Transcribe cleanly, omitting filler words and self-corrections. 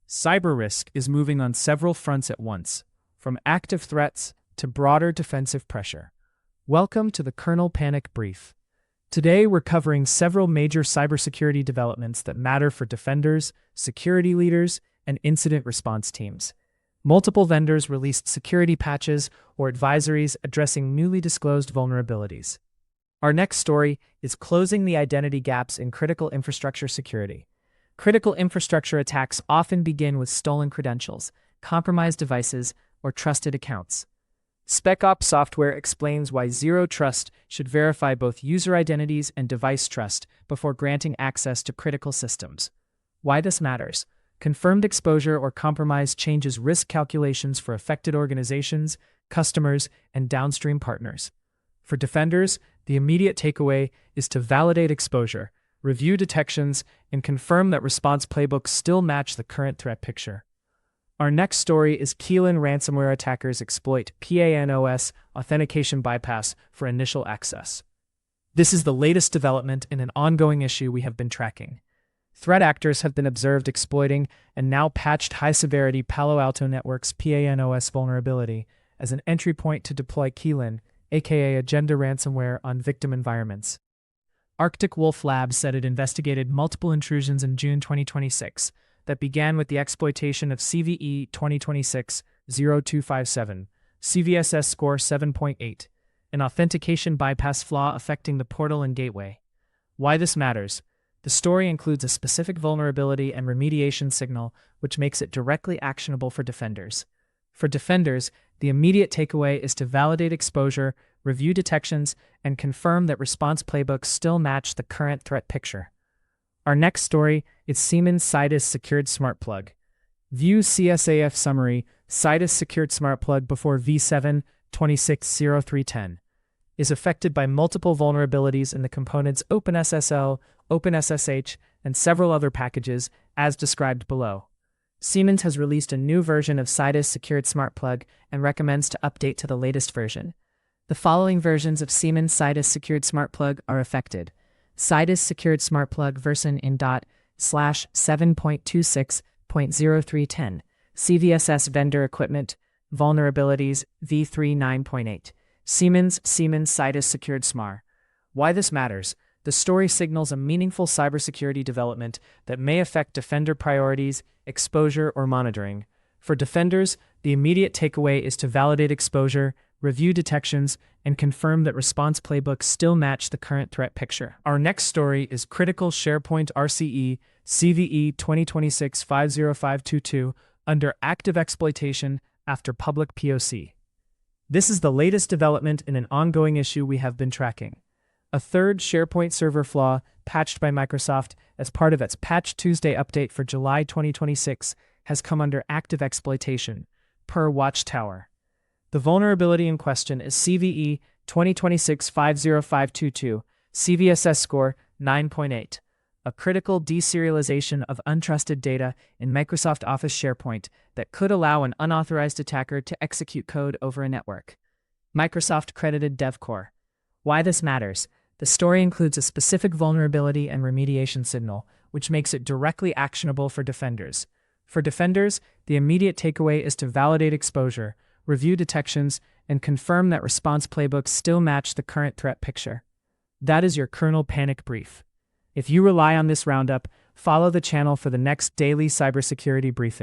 Cyber risk is moving on several fronts at once, from active threats to broader defensive pressure. Welcome to the Kernel Panic Brief. Today we're covering several major cybersecurity developments that matter for defenders, security leaders, and incident response teams. Multiple vendors released security patches or advisories addressing newly disclosed vulnerabilities. Our next story is closing the identity gaps in critical infrastructure security. Critical infrastructure attacks often begin with stolen credentials, compromised devices, or trusted accounts. SpecOps software explains why Zero Trust should verify both user identities and device trust before granting access to critical systems. Why this matters. Confirmed exposure or compromise changes risk calculations for affected organizations, customers, and downstream partners. For defenders, the immediate takeaway is to validate exposure, review detections, and confirm that response playbooks still match the current threat picture. Our next story is Qilin Ransomware attackers exploit PANOS authentication bypass for initial access. This is the latest development in an ongoing issue we have been tracking. Threat actors have been observed exploiting and now patched high-severity Palo Alto Network's PANOS vulnerability as an entry point to deploy Qilin, aka agenda ransomware, on victim environments. Arctic Wolf Labs said it investigated multiple intrusions in June 2026 that began with the exploitation of CVE 2026-0257, CVSS score 7.8, an authentication bypass flaw affecting the portal and gateway. Why this matters. The story includes a specific vulnerability and remediation signal, which makes it directly actionable for defenders. For defenders, the immediate takeaway is to validate exposure, review detections, and confirm that response playbooks still match the current threat picture. Our next story is Siemens SIDIS Secured SmartPlug. View CSAF summary: SIDIS Secured SmartPlug before V7 260310 is affected by multiple vulnerabilities in the components OpenSSL, OpenSSH, and several other packages, as described below. Siemens has released a new version of SIDIS Secured SmartPlug and recommends to update to the latest version. The following versions of Siemens SIDIS Secured SmartPlug are affected. SIDIS Secured SmartPlug version in ./7.26.0310, CVSS vendor equipment, vulnerabilities v3 9.8, Siemens SIDIS Secured SMAR. Why this matters. The story signals a meaningful cybersecurity development that may affect defender priorities, exposure, or monitoring. For defenders, the immediate takeaway is to validate exposure, review detections, and confirm that response playbooks still match the current threat picture. Our next story is critical SharePoint RCE CVE 2026-50522 under active exploitation after public POC. This is the latest development in an ongoing issue we have been tracking. A third SharePoint Server flaw, patched by Microsoft as part of its Patch Tuesday update for July 2026, has come under active exploitation, per Watchtower. The vulnerability in question is CVE 2026-50522, CVSS score 9.8, a critical deserialization of untrusted data in Microsoft Office SharePoint that could allow an unauthorized attacker to execute code over a network. Microsoft credited DevCore. Why this matters. The story includes a specific vulnerability and remediation signal, which makes it directly actionable for defenders. For defenders, the immediate takeaway is to validate exposure, review detections, and confirm that response playbooks still match the current threat picture. That is your Kernel Panic Brief. If you rely on this roundup, follow the channel for the next daily cybersecurity briefing.